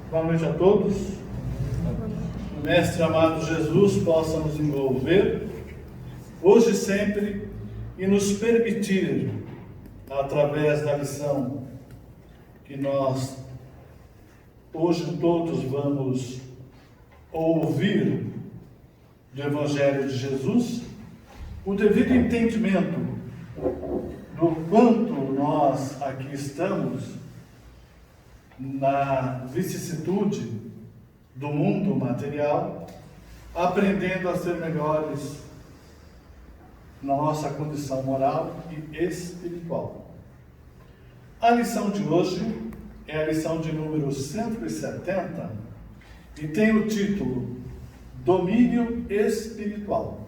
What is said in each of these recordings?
Boa noite a todos. O Mestre amado Jesus possa nos envolver, hoje e sempre, e nos permitir, através da lição que nós hoje todos vamos ouvir do Evangelho de Jesus, o devido entendimento do quanto nós aqui estamos na vicissitude do mundo material, aprendendo a ser melhores na nossa condição moral e espiritual. A lição de hoje é a lição de número 170 e tem o título Domínio Espiritual.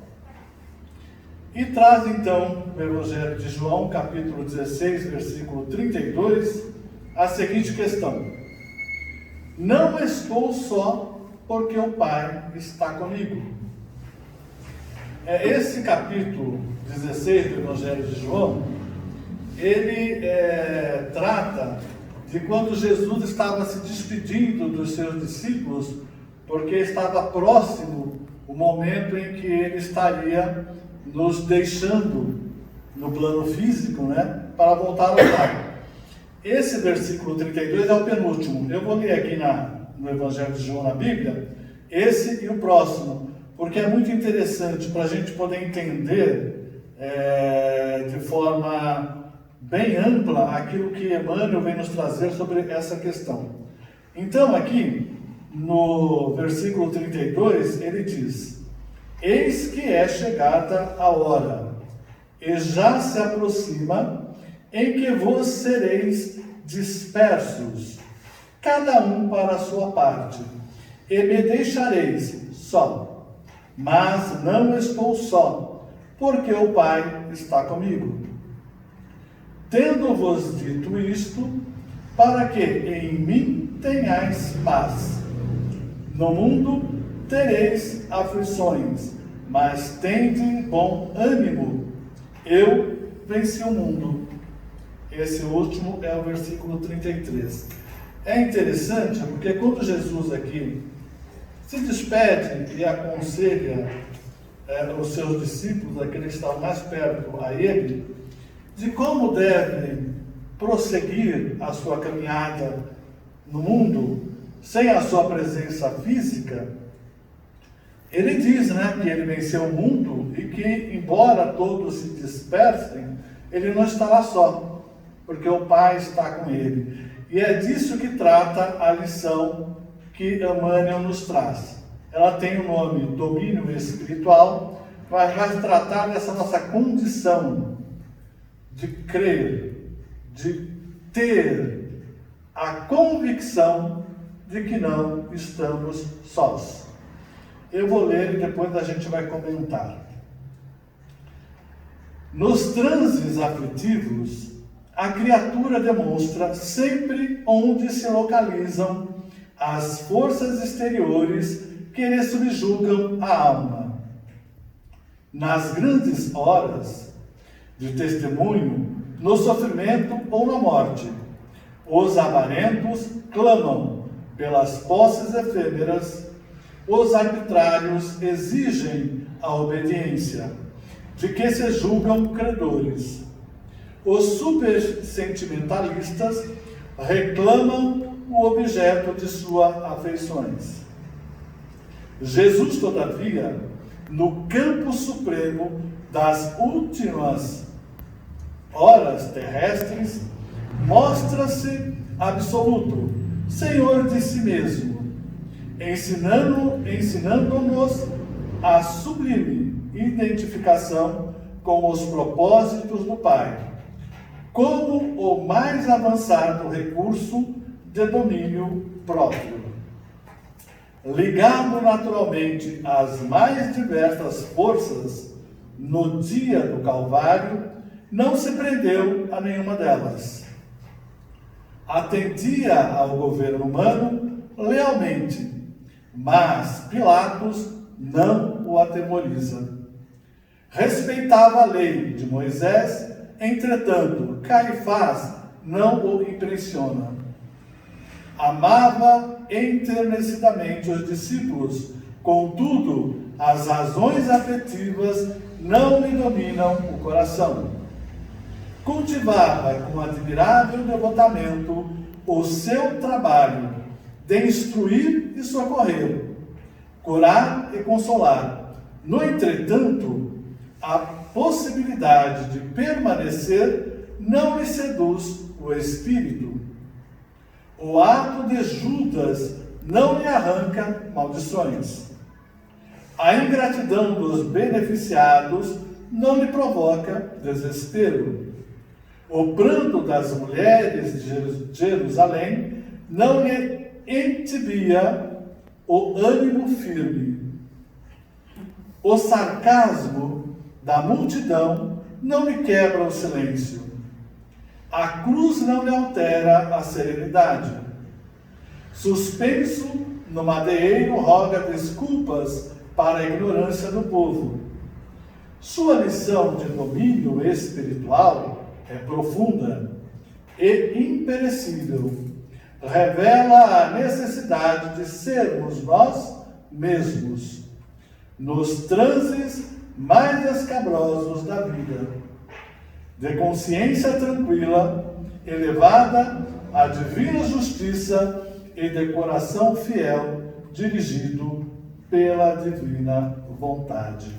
E traz então no Evangelho de João, capítulo 16, versículo 32, a seguinte questão: não estou só porque o Pai está comigo. Esse capítulo 16 do Evangelho de João, ele trata de quando Jesus estava se despedindo dos seus discípulos, porque estava próximo o momento em que ele estaria nos deixando no plano físico, para voltar ao Pai. Esse versículo 32 é o penúltimo. Eu vou ler aqui no Evangelho de João na Bíblia, esse e o próximo, porque é muito interessante para a gente poder entender de forma bem ampla aquilo que Emmanuel vem nos trazer sobre essa questão. Então aqui, no versículo 32, ele diz: eis que é chegada a hora, e já se aproxima, em que vos sereis dispersos, cada um para a sua parte, e me deixareis só. Mas não estou só, porque o Pai está comigo. Tendo-vos dito isto, para que em mim tenhais paz. No mundo tereis aflições, mas tende bom ânimo. Eu venci o mundo. Esse último é o versículo 33. É interessante porque quando Jesus aqui se despede e aconselha os seus discípulos, aqueles que estavam mais perto a ele, de como devem prosseguir a sua caminhada no mundo sem a sua presença física, ele diz que ele venceu o mundo e que, embora todos se dispersem, ele não estará só, porque o Pai está com ele. E é disso que trata a lição que Emmanuel nos traz. Ela tem o nome Domínio Espiritual, mas vai tratar dessa nossa condição de crer, de ter a convicção de que não estamos sós. Eu vou ler e depois a gente vai comentar. Nos transes aflitivos, a criatura demonstra sempre onde se localizam as forças exteriores que lhe subjugam a alma. Nas grandes horas de testemunho, no sofrimento ou na morte, os avarentos clamam pelas posses efêmeras, os arbitrários exigem a obediência, de que se julgam credores. Os supersentimentalistas reclamam o objeto de suas afeições. Jesus, todavia, no campo supremo das últimas horas terrestres, mostra-se absoluto, Senhor de si mesmo, ensinando-nos a sublime identificação com os propósitos do Pai, como o mais avançado recurso de domínio próprio. Ligado naturalmente às mais diversas forças, no dia do Calvário, não se prendeu a nenhuma delas. Atendia ao governo humano lealmente, mas Pilatos não o atemoriza. Respeitava a lei de Moisés, entretanto, Caifás não o impressiona. amava enternecidamente os discípulos, contudo, as razões afetivas não lhe dominam o coração. Cultivava com admirável devotamento o seu trabalho de instruir e socorrer, curar e consolar. No entretanto, a possibilidade de permanecer não lhe seduz o espírito. O ato de Judas não lhe arranca maldições. A ingratidão dos beneficiados não lhe provoca desespero. O pranto das mulheres de Jerusalém não lhe entibia o ânimo firme. O sarcasmo da multidão não lhe quebra o silêncio. A cruz não lhe altera a serenidade. Suspenso no madeiro, roga desculpas para a ignorância do povo. Sua lição de domínio espiritual é profunda e imperecível. Revela a necessidade de sermos nós mesmos, nos transes mais escabrosos da vida, de consciência tranquila, elevada à divina justiça e de coração fiel, dirigido pela divina vontade.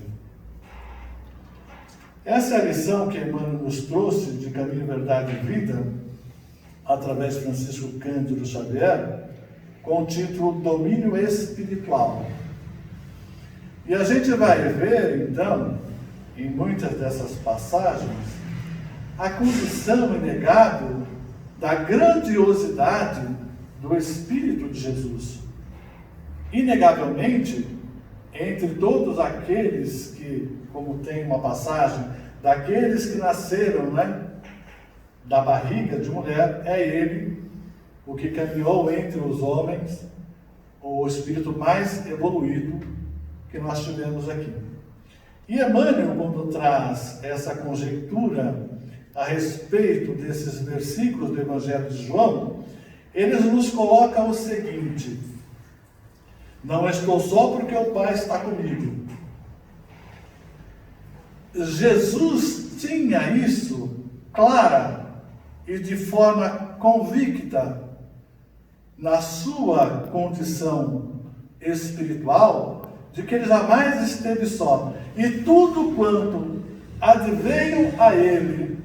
Essa é a lição que Emmanuel nos trouxe de Caminho, Verdade e Vida, através de Francisco Cândido Xavier, com o título Domínio Espiritual. E a gente vai ver, então, em muitas dessas passagens, a condição inegável da grandiosidade do Espírito de Jesus. Inegavelmente, entre todos aqueles que, como tem uma passagem, daqueles que nasceram, da barriga de mulher, é ele o que caminhou entre os homens, o espírito mais evoluído que nós tivemos aqui. E Emmanuel, quando traz essa conjectura a respeito desses versículos do Evangelho de João, ele nos coloca o seguinte: não estou só porque o Pai está comigo. Jesus tinha isso clara e de forma convicta na sua condição espiritual, de que ele jamais esteve só. E tudo quanto adveio a ele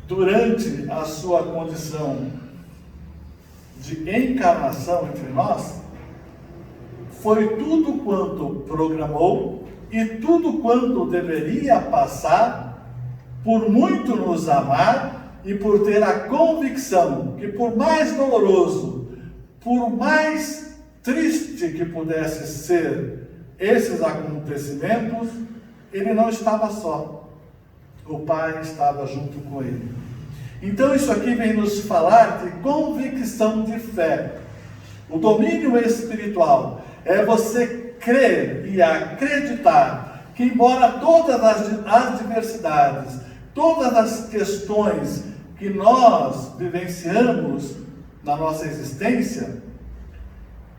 durante a sua condição de encarnação entre nós, foi tudo quanto programou e tudo quanto deveria passar por muito nos amar e por ter a convicção que, por mais doloroso, por mais triste que pudesse ser esses acontecimentos, ele não estava só. O Pai estava junto com ele. Então isso aqui vem nos falar de convicção de fé. O domínio espiritual é você crer e acreditar que, embora todas as adversidades, todas as questões que nós vivenciamos na nossa existência,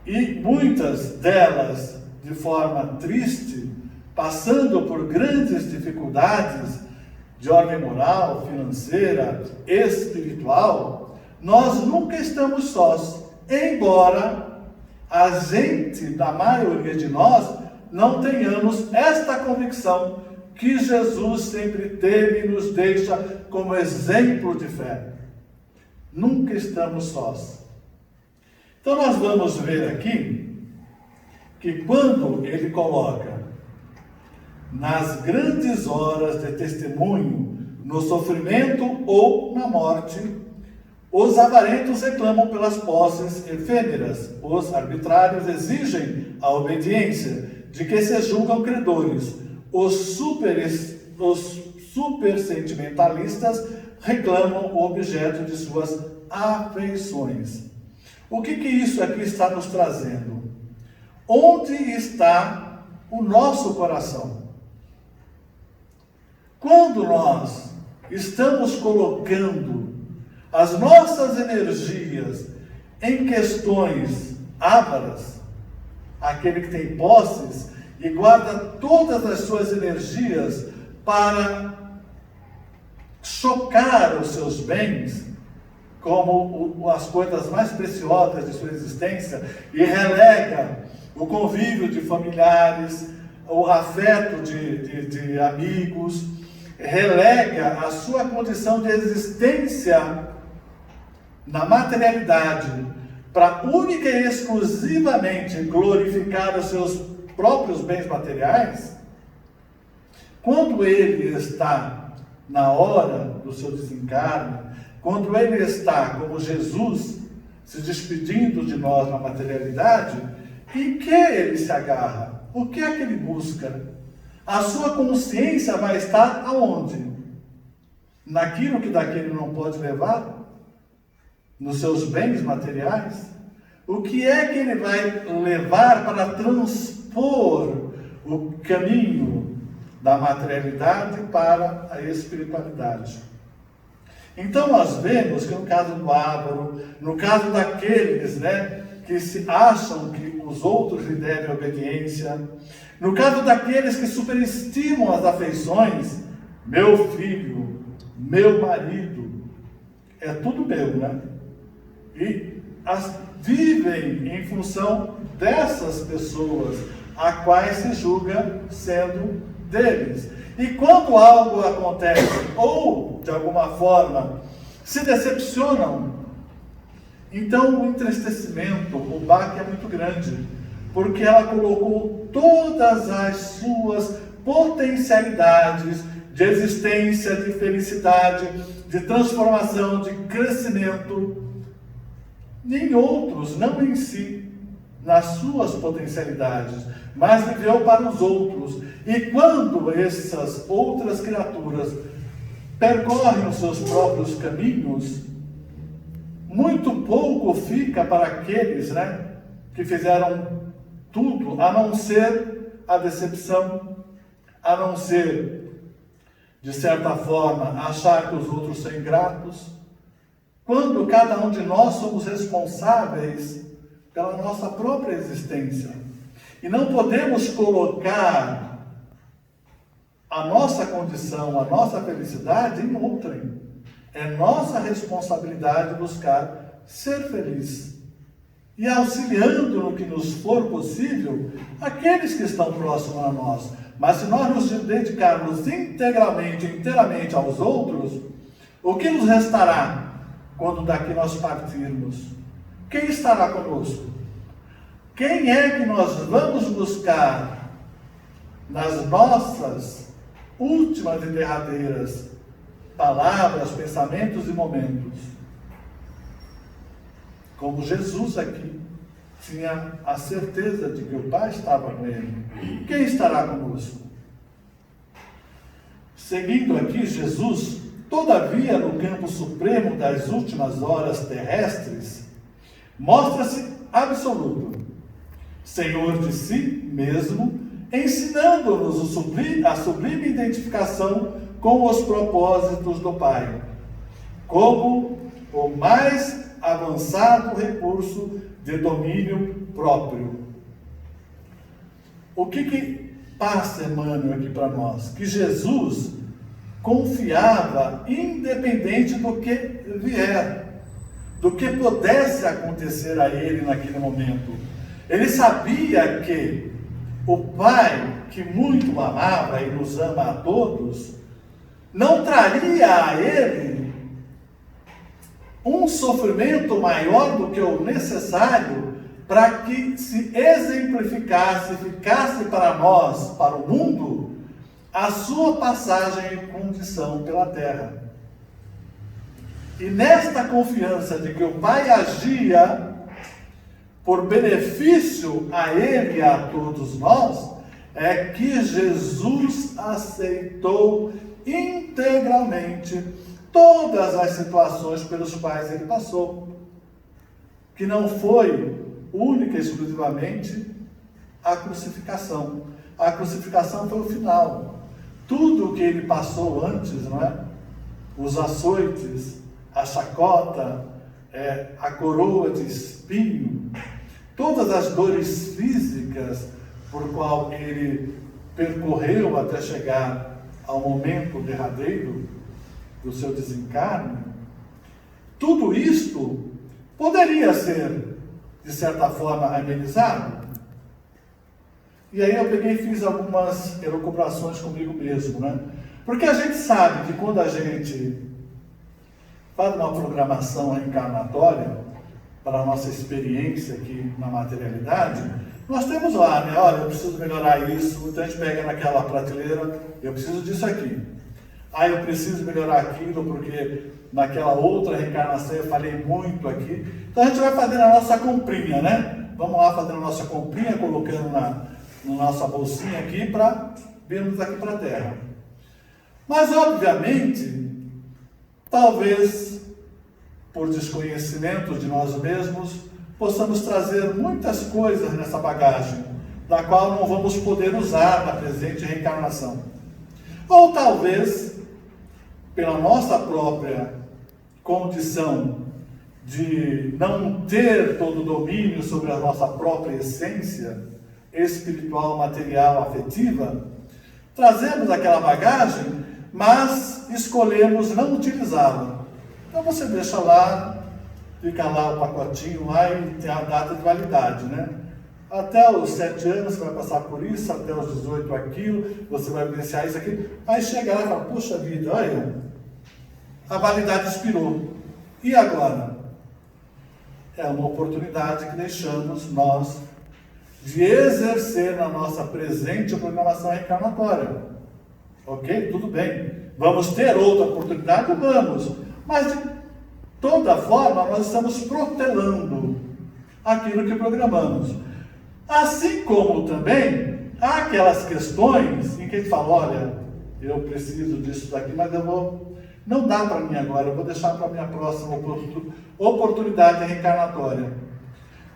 e muitas delas de forma triste, passando por grandes dificuldades de ordem moral, financeira, espiritual, nós nunca estamos sós, embora a gente, da maioria de nós, não tenhamos esta convicção que Jesus sempre teve e nos deixa como exemplo de fé. Nunca estamos sós. Então nós vamos ver aqui que quando ele coloca nas grandes horas de testemunho, no sofrimento ou na morte, os avarentos reclamam pelas posses efêmeras, os arbitrários exigem a obediência de que se julgam credores, os super sentimentalistas reclamam o objeto de suas afeições. O que isso aqui está nos trazendo? Onde está o nosso coração? Quando nós estamos colocando as nossas energias em questões ávaras, aquele que tem posses e guarda todas as suas energias para chocar os seus bens como as coisas mais preciosas de sua existência e relega o convívio de familiares, o afeto de amigos, relega a sua condição de existência na materialidade para única e exclusivamente glorificar os seus próprios bens materiais, quando ele está na hora do seu desencarne, quando ele está como Jesus, se despedindo de nós na materialidade, em que ele se agarra? O que é que ele busca? A sua consciência vai estar aonde? Naquilo que daqui ele não pode levar? Nos seus bens materiais? O que é que ele vai levar para transpor o caminho da materialidade para a espiritualidade? Então nós vemos que no caso do avaro, no caso daqueles, que se acham que os outros lhe devem obediência, no caso daqueles que superestimam as afeições, meu filho, meu marido, é tudo meu, E vivem em função dessas pessoas, a quais se julga sendo deles. E quando algo acontece, ou de alguma forma se decepcionam, então o entristecimento, o baque é muito grande, porque ela colocou todas as suas potencialidades de existência, de felicidade, de transformação, de crescimento, em outros, não em si, nas suas potencialidades, mas viveu para os outros. E quando essas outras criaturas percorrem os seus próprios caminhos, muito pouco fica para aqueles, que fizeram tudo, a não ser a decepção, a não ser, de certa forma, achar que os outros são ingratos, quando cada um de nós somos responsáveis pela nossa própria existência. E não podemos colocar a nossa condição, a nossa felicidade em outrem. É nossa responsabilidade buscar ser feliz. E auxiliando no que nos for possível, aqueles que estão próximos a nós. Mas se nós nos dedicarmos inteiramente aos outros, o que nos restará quando daqui nós partirmos? Quem estará conosco? Quem é que nós vamos buscar nas nossas últimas e derradeiras palavras, pensamentos e momentos? Como Jesus aqui tinha a certeza de que o Pai estava com ele. Quem estará conosco? Seguindo aqui, Jesus, todavia, no campo supremo das últimas horas terrestres, mostra-se absoluto, Senhor de si mesmo, ensinando-nos a sublime identificação com os propósitos do Pai, como o mais avançado recurso de domínio próprio. O que passa, Emmanuel, aqui para nós? Que Jesus confiava, independente do que vier, do que pudesse acontecer a ele naquele momento. Ele sabia que o Pai, que muito o amava e nos ama a todos, não traria a ele um sofrimento maior do que o necessário para que se exemplificasse, ficasse para nós, para o mundo, a sua passagem e condição pela terra. E nesta confiança de que o Pai agia por benefício a ele e a todos nós, é que Jesus aceitou integralmente todas as situações pelas quais ele passou, que não foi única e exclusivamente a crucificação. A crucificação foi o final. Tudo o que ele passou antes, os açoites, a chacota, a coroa de espinho, todas as dores físicas por qual ele percorreu até chegar ao momento derradeiro do seu desencarne, tudo isto poderia ser, de certa forma, amenizado. E aí eu peguei e fiz algumas elucubrações comigo mesmo, né? Porque a gente sabe que quando a gente faz uma programação reencarnatória para a nossa experiência aqui na materialidade, nós temos lá, né? Olha, eu preciso melhorar isso, então a gente pega naquela prateleira, eu preciso disso aqui. Ah, eu preciso melhorar aquilo, porque naquela outra reencarnação eu falei muito aqui. Então a gente vai fazendo a nossa comprinha, né? Vamos lá fazendo a nossa comprinha, colocando na nossa bolsinha aqui para virmos aqui para a Terra. Mas, obviamente, talvez por desconhecimento de nós mesmos, possamos trazer muitas coisas nessa bagagem, da qual não vamos poder usar na presente reencarnação. Ou talvez, pela nossa própria condição de não ter todo o domínio sobre a nossa própria essência espiritual, material, afetiva, trazemos aquela bagagem, mas escolhemos não utilizá-la. Então você deixa lá, fica lá o pacotinho lá e tem a data de validade, né? Até os 7 anos você vai passar por isso, até os 18 aquilo, você vai vivenciar isso aqui. Aí chega lá e fala, puxa vida, olha, a validade expirou. E agora? É uma oportunidade que deixamos nós de exercer na nossa presente programação reencarnatória. Ok? Tudo bem. Vamos ter outra oportunidade? Vamos. Mas de toda forma nós estamos protelando aquilo que programamos. Assim como também há aquelas questões em que a gente fala, olha, eu preciso disso daqui, mas não dá para mim agora, eu vou deixar para a minha próxima oportunidade reencarnatória.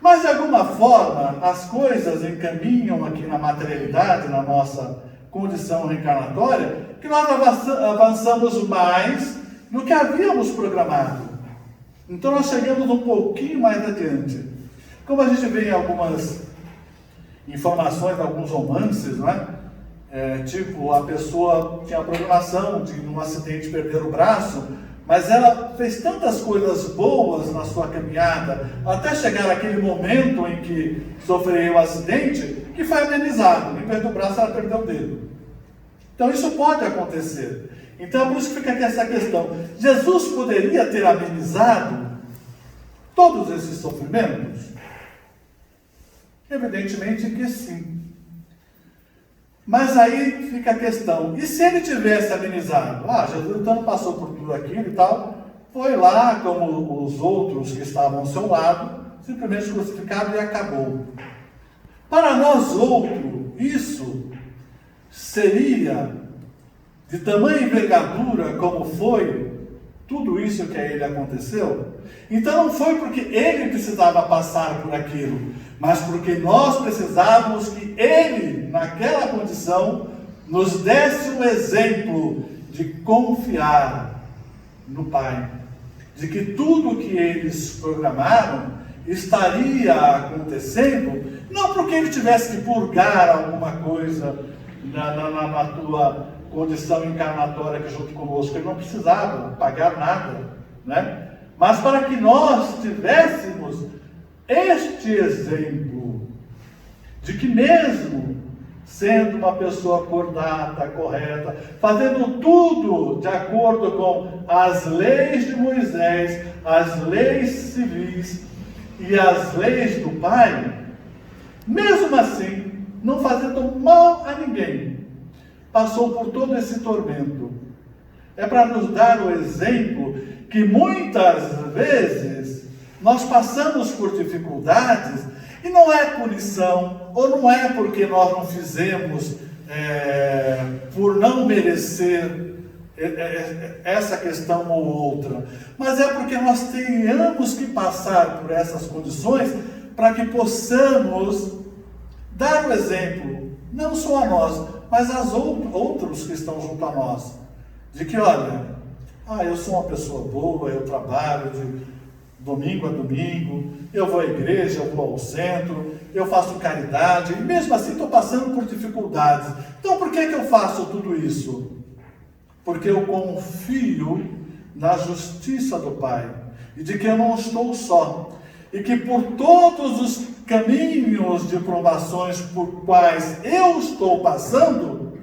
Mas, de alguma forma, as coisas encaminham aqui na materialidade, na nossa condição reencarnatória, que nós avançamos mais do que havíamos programado. Então, nós chegamos um pouquinho mais adiante. Como a gente vê em algumas informações, alguns romances, não é? Tipo, a pessoa tinha a programação de, num acidente, perder o braço, mas ela fez tantas coisas boas na sua caminhada, até chegar naquele momento em que sofreu um acidente, que foi amenizado. Em vez do braço, ela perdeu o dedo. Então, isso pode acontecer. Então, é por isso que fica aqui essa questão. Jesus poderia ter amenizado todos esses sofrimentos? Evidentemente que sim. Mas aí fica a questão, e se ele tivesse amenizado? Jesus então passou por tudo aquilo e tal, foi lá como os outros que estavam ao seu lado, simplesmente crucificado e acabou. Para nós outros, isso seria de tamanha envergadura como foi tudo isso que a ele aconteceu? Então não foi porque ele precisava passar por aquilo, mas porque nós precisávamos que ele, naquela condição, nos desse um exemplo de confiar no Pai, de que tudo que eles programaram estaria acontecendo, não porque ele tivesse que purgar alguma coisa na tua condição encarnatória aqui junto conosco, ele não precisava pagar nada, né? Mas para que nós tivéssemos este exemplo de que mesmo sendo uma pessoa acordada, correta, fazendo tudo de acordo com as leis de Moisés, as leis civis e as leis do Pai, mesmo assim, não fazendo mal a ninguém, passou por todo esse tormento. É para nos dar o exemplo que muitas vezes nós passamos por dificuldades e não é punição, ou não é porque nós não fizemos por não merecer essa questão ou outra, mas é porque nós tenhamos que passar por essas condições para que possamos dar o exemplo, não só a nós, mas aos outros que estão junto a nós, de que olha, eu sou uma pessoa boa, eu trabalho domingo a domingo, eu vou à igreja, eu vou ao centro, eu faço caridade, e mesmo assim estou passando por dificuldades. Então por que eu faço tudo isso? Porque eu confio na justiça do Pai, e de que eu não estou só, e que por todos os caminhos de provações por quais eu estou passando,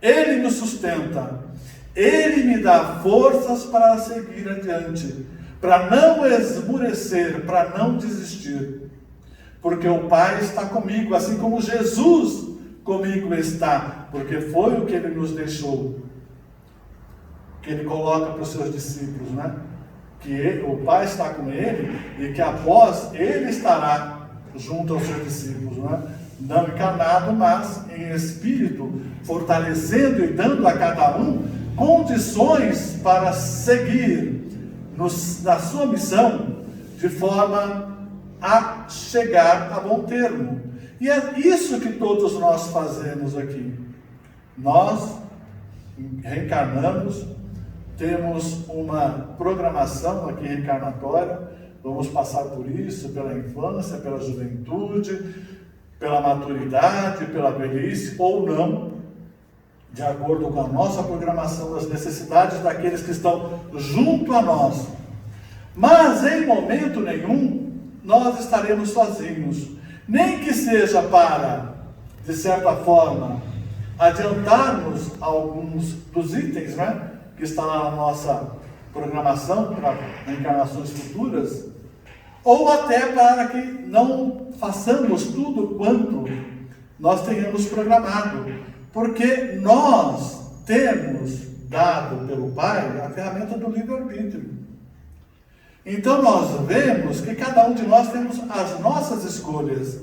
Ele me sustenta, Ele me dá forças para seguir adiante, para não esmorecer, para não desistir, porque o Pai está comigo, assim como Jesus comigo está, porque foi o que Ele nos deixou, que Ele coloca para os seus discípulos, né? Que o Pai está com Ele e que após Ele estará junto aos seus discípulos, né? Não encarnado, mas em espírito, fortalecendo e dando a cada um condições para seguir na sua missão, de forma a chegar a bom termo. E é isso que todos nós fazemos aqui. Nós reencarnamos, temos uma programação aqui reencarnatória, vamos passar por isso, pela infância, pela juventude, pela maturidade, pela velhice, ou não, de acordo com a nossa programação, das necessidades daqueles que estão junto a nós. Mas em momento nenhum, nós estaremos sozinhos, nem que seja para, de certa forma, adiantarmos alguns dos itens, né, que está na nossa programação para encarnações futuras, ou até para que não façamos tudo quanto nós tenhamos programado, porque nós temos dado pelo Pai a ferramenta do livre-arbítrio. Então nós vemos que cada um de nós temos as nossas escolhas.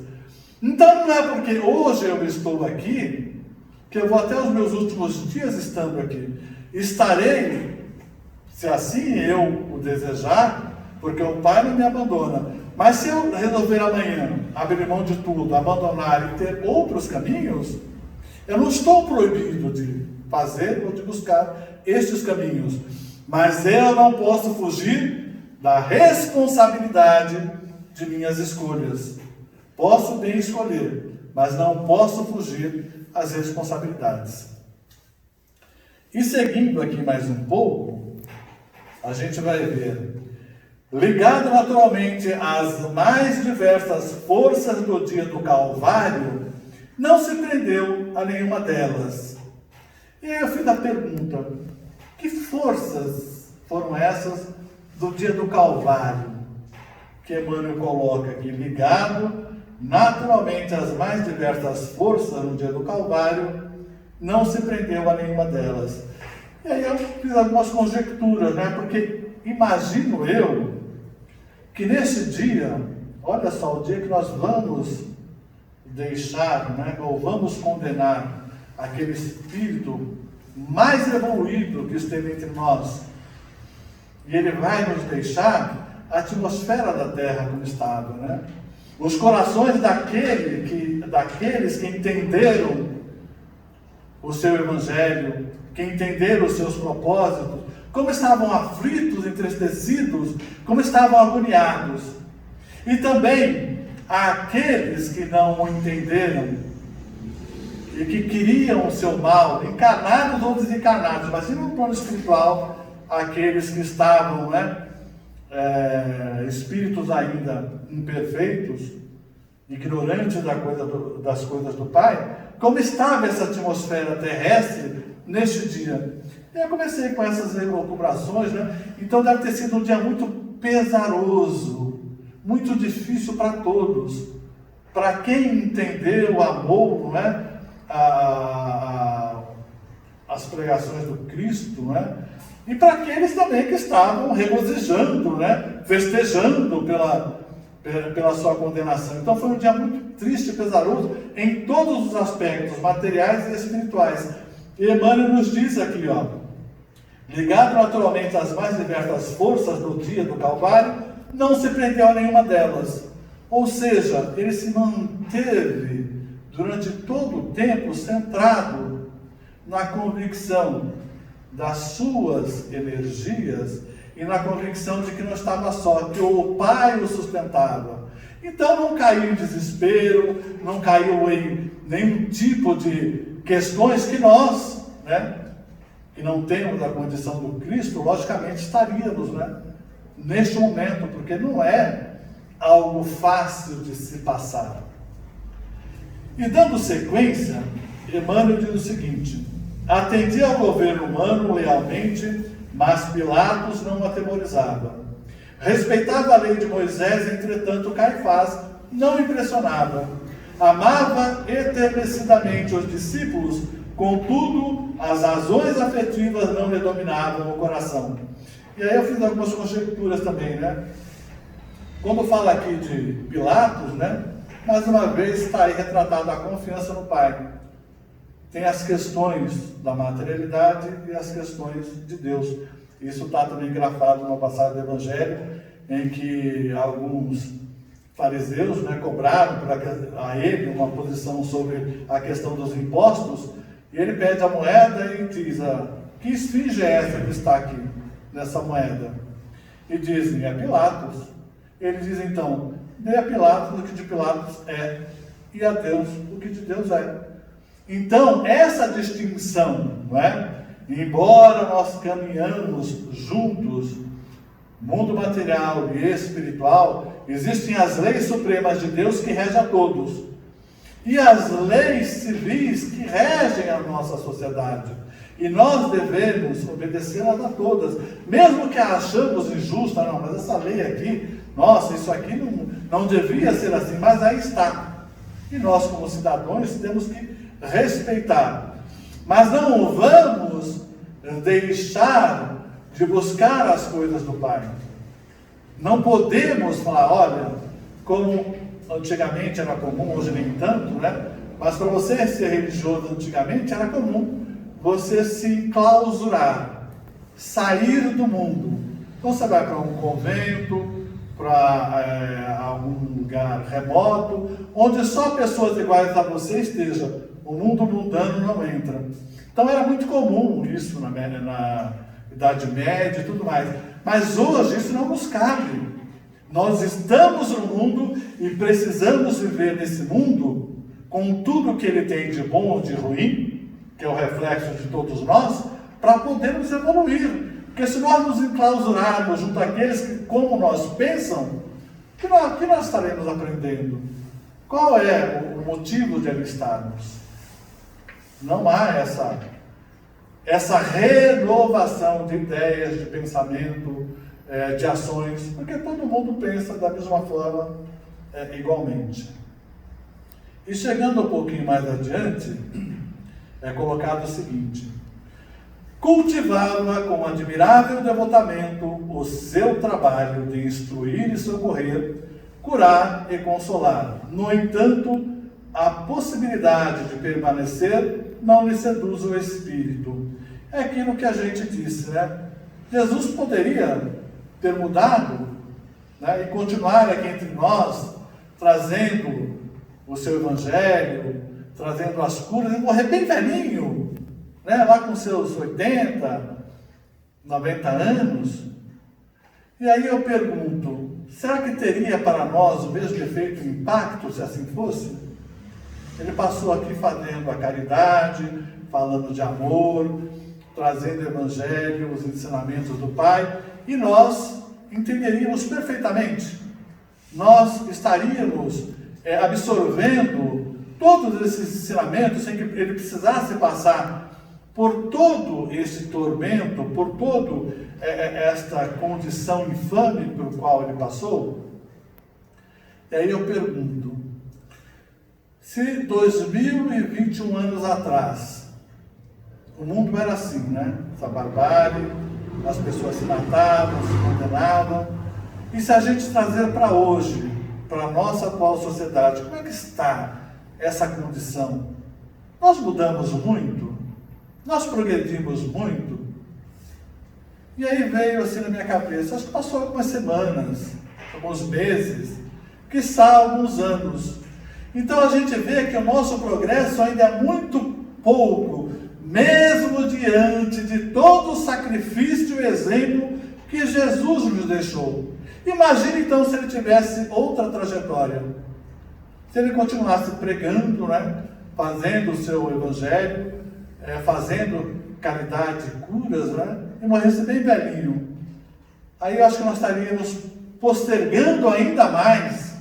Então não é porque hoje eu estou aqui, que eu vou até os meus últimos dias estando aqui. Estarei, se assim eu o desejar, porque o Pai não me abandona. Mas se eu resolver amanhã abrir mão de tudo, abandonar e ter outros caminhos, eu não estou proibido de fazer ou de buscar estes caminhos. Mas eu não posso fugir da responsabilidade de minhas escolhas. Posso bem escolher, mas não posso fugir às responsabilidades. E seguindo aqui mais um pouco, a gente vai ver, ligado naturalmente às mais diversas forças do dia do Calvário, não se prendeu a nenhuma delas. E aí eu fiz a pergunta, que forças foram essas do dia do Calvário? Que Emmanuel coloca aqui, ligado naturalmente às mais diversas forças no dia do Calvário, não se prendeu a nenhuma delas. E aí eu fiz algumas conjecturas, né? Porque imagino eu que nesse dia, olha só, o dia que nós vamos deixar, né, ou vamos condenar aquele espírito mais evoluído que esteve entre nós, e ele vai nos deixar a atmosfera da Terra como estava, né? Os corações daqueles que entenderam o seu Evangelho, que entenderam os seus propósitos, como estavam aflitos, entristecidos, como estavam agoniados. E também aqueles que não o entenderam e que queriam o seu mal, encarnados ou desencarnados, mas no plano espiritual, aqueles que estavam, né, espíritos ainda imperfeitos, ignorantes das coisas do Pai, como estava essa atmosfera terrestre neste dia. E eu comecei com essas elucubrações, né? Então deve ter sido um dia muito pesaroso, muito difícil para todos. Para quem entendeu, amou, não é? As pregações do Cristo, não é? E para aqueles também que estavam regozijando, né? Festejando pela sua condenação. Então foi um dia muito triste e pesaroso em todos os aspectos, materiais e espirituais. E Emmanuel nos diz aqui, ó, ligado naturalmente às mais diversas forças do dia do Calvário, não se prendeu a nenhuma delas. Ou seja, ele se manteve durante todo o tempo centrado na convicção das suas energias e na convicção de que não estava só, que o Pai o sustentava. Então não caiu em desespero, não caiu em nenhum tipo de questões que nós, que não temos a condição do Cristo, logicamente estaríamos, neste momento, porque não é algo fácil de se passar. E dando sequência, Emmanuel diz o seguinte: atendia ao governo humano lealmente, mas Pilatos não o atemorizava. Respeitava a lei de Moisés, entretanto Caifás não impressionava. Amava eternecidamente os discípulos, contudo as razões afetivas não lhe dominavam o coração. E aí eu fiz algumas conjecturas também, Quando fala aqui de Pilatos, mais uma vez está aí retratada a confiança no Pai. Tem as questões da materialidade e as questões de Deus. Isso está também grafado numa passagem do Evangelho, em que alguns fariseus cobraram a ele uma posição sobre a questão dos impostos, e ele pede a moeda e diz: que esfinge é essa que está aqui, nessa moeda? E dizem: é Pilatos. Ele diz então: dê a Pilatos o que de Pilatos é, e a Deus o que de Deus é. Então, essa distinção, embora nós caminhamos juntos, mundo material e espiritual, existem as leis supremas de Deus que regem a todos, e as leis civis que regem a nossa sociedade, e nós devemos obedecê-las a todas, mesmo que a achamos injusta. Não, mas essa lei aqui, nossa, isso aqui não devia ser assim, mas aí está, e nós como cidadãos temos que respeitar, mas não vamos deixar de buscar as coisas do Pai. Não podemos falar: olha, como antigamente era comum, hoje nem tanto, mas para você ser religioso antigamente era comum você se clausurar, sair do mundo. Então você vai para um convento, para algum lugar remoto, onde só pessoas iguais a você estejam. O mundo mundano não entra. Então era muito comum isso na Idade Média e tudo mais. Mas hoje isso não nos cabe. Nós estamos no mundo e precisamos viver nesse mundo com tudo que ele tem de bom ou de ruim, que é o reflexo de todos nós, para podermos evoluir. Porque se nós nos enclausurarmos junto àqueles que, como nós, pensam, que nós estaremos aprendendo? Qual é o motivo de ali estarmos? Não há essa renovação de ideias, de pensamento, de ações, porque todo mundo pensa da mesma forma, igualmente. E chegando um pouquinho mais adiante, é colocado o seguinte: cultivava com admirável devotamento o seu trabalho de instruir e socorrer, curar e consolar. No entanto, a possibilidade de permanecer não lhe seduz o espírito. É aquilo que a gente disse, Jesus poderia ter mudado, e continuar aqui entre nós, trazendo o seu evangelho, trazendo as curas, e morrer bem velhinho, lá com seus 80, 90 anos. E aí eu pergunto: será que teria para nós o mesmo efeito e impacto se assim fosse? Ele passou aqui fazendo a caridade, falando de amor, trazendo o evangelho, os ensinamentos do Pai, e nós entenderíamos perfeitamente. Nós estaríamos absorvendo todos esses ensinamentos sem que ele precisasse passar por todo esse tormento, por toda esta condição infame pelo qual ele passou. E aí eu pergunto: se 2021 anos atrás o mundo era assim, essa barbárie, as pessoas se matavam, se condenavam, e se a gente trazer para hoje, para a nossa atual sociedade, como é que está essa condição? Nós mudamos muito? Nós progredimos muito? E aí veio assim na minha cabeça, acho que passou algumas semanas, alguns meses, quiçá alguns anos. Então a gente vê que o nosso progresso ainda é muito pouco, mesmo diante de todo o sacrifício e exemplo que Jesus nos deixou. Imagine então se ele tivesse outra trajetória. Se ele continuasse pregando, né? Fazendo o seu evangelho, fazendo caridade, curas, né? E morresse bem velhinho. Aí eu acho que nós estaríamos postergando ainda mais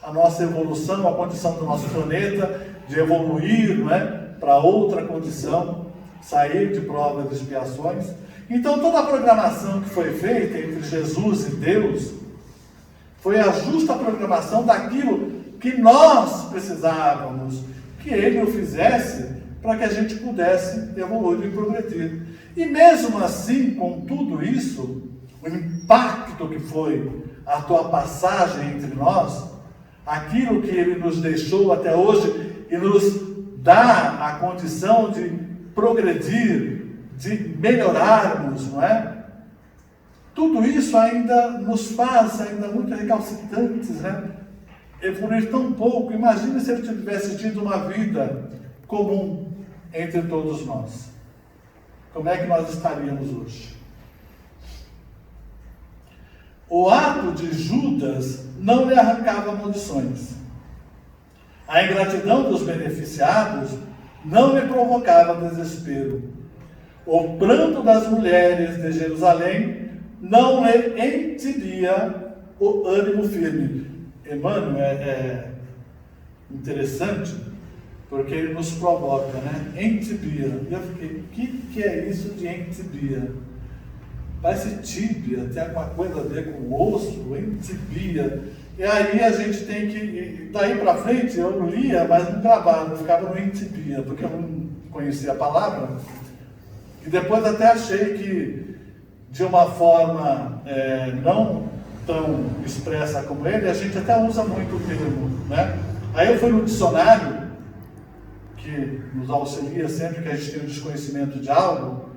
a nossa evolução, a condição do nosso planeta, de evoluir, né? Para outra condição, sair de provas e expiações. Então toda a programação que foi feita entre Jesus e Deus foi a justa programação daquilo que nós precisávamos que Ele o fizesse para que a gente pudesse evoluir e progredir. E mesmo assim, com tudo isso, o impacto que foi a tua passagem entre nós, aquilo que Ele nos deixou até hoje e nos dá a condição de progredir, de melhorarmos, não é? Tudo isso ainda nos faz ainda muito recalcitrantes, né? Evoluir tão pouco. Imagine se ele tivesse tido uma vida comum entre todos nós. Como é que nós estaríamos hoje? O ato de Judas não lhe arrancava maldições. A ingratidão dos beneficiados não lhe provocava desespero. O pranto das mulheres de Jerusalém não lhe entibia o ânimo firme. Emmanuel é interessante, porque ele nos provoca, né? Entibia. E eu fiquei, o que é isso de entibia? Parece tíbia, tem alguma coisa a ver com o osso, entibia. E aí a gente tem que, daí para frente, eu lia, mas não gravava, eu ficava no entibia, porque eu não conhecia a palavra. E depois até achei que, de uma forma não tão expressa como ele, a gente até usa muito o termo, né? Aí eu fui no dicionário, que nos auxilia sempre que a gente tem um desconhecimento de algo,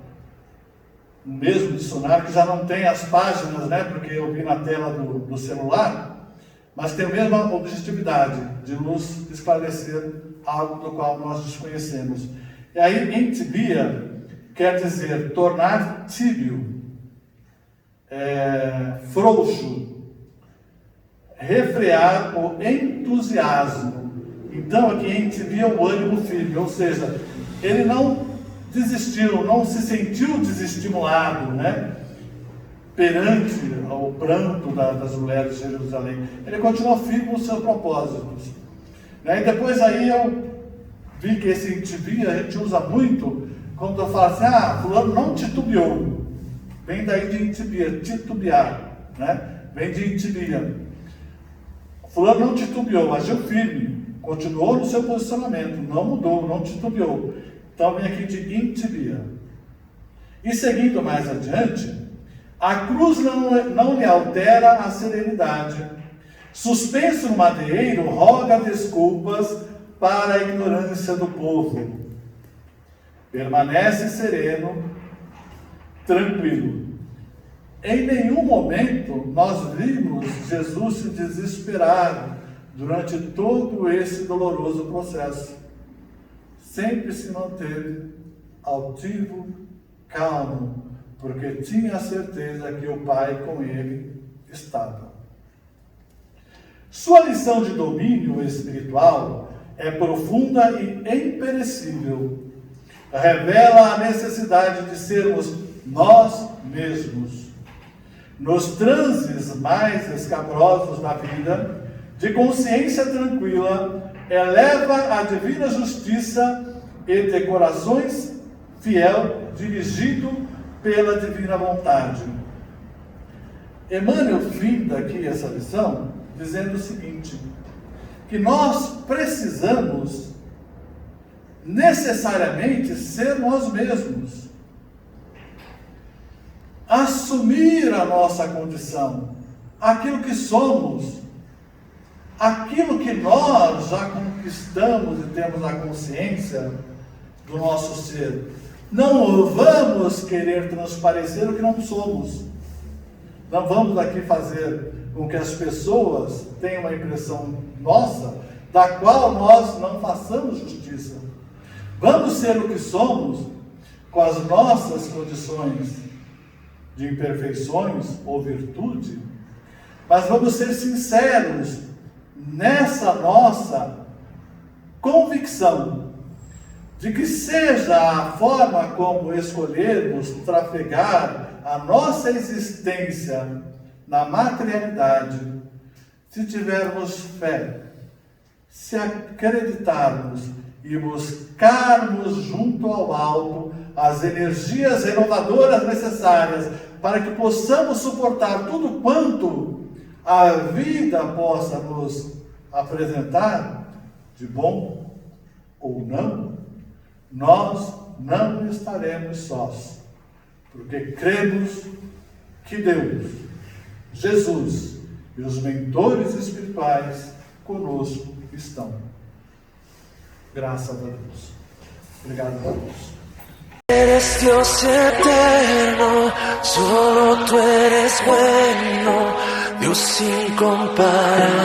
o mesmo dicionário, que já não tem as páginas, né? Porque eu vi na tela do celular, mas tem a mesma objetividade de nos esclarecer algo do qual nós desconhecemos. E aí, entibia quer dizer tornar tíbio, frouxo, refrear o entusiasmo. Então aqui entibia o ânimo firme, ou seja, ele não desistiu, não se sentiu desestimulado, né? Perante ao pranto das mulheres de Jerusalém. Ele continuou firme nos seus propósitos. E depois aí eu vi que esse entibia a gente usa muito quando eu falo assim, fulano não titubeou. Vem daí de entibia, titubear, né? Vem de entibia. Fulano não titubeou, agiu firme, continuou no seu posicionamento, não mudou, não titubeou. Então vem aqui de entibia. E seguindo mais adiante, a cruz não lhe altera a serenidade. Suspenso no madeiro, roga desculpas para a ignorância do povo. Permanece sereno, tranquilo. Em nenhum momento nós vimos Jesus se desesperar durante todo esse doloroso processo. Sempre se manteve altivo, calmo, porque tinha a certeza que o Pai com ele estava. Sua lição de domínio espiritual é profunda e imperecível. Revela a necessidade de sermos nós mesmos. Nos transes mais escabrosos da vida, de consciência tranquila, eleva a divina justiça e de corações fiel, dirigido pela divina vontade. Emmanuel finda aqui essa lição dizendo o seguinte, que nós precisamos necessariamente ser nós mesmos, assumir a nossa condição, aquilo que somos, aquilo que nós já conquistamos e temos a consciência do nosso ser. Não vamos querer transparecer o que não somos. Não vamos aqui fazer com que as pessoas tenham uma impressão nossa, da qual nós não façamos justiça. Vamos ser o que somos, com as nossas condições, de imperfeições ou virtude, mas vamos ser sinceros nessa nossa convicção de que seja a forma como escolhermos trafegar a nossa existência na materialidade, se tivermos fé, se acreditarmos e buscarmos junto ao alto as energias renovadoras necessárias para que possamos suportar tudo quanto a vida possa nos apresentar, de bom ou não, nós não estaremos sós, porque cremos que Deus, Jesus e os mentores espirituais conosco estão. Graças a Deus. Obrigado a Deus. Eres Dios eterno, solo tú eres bueno, Dios incomparable.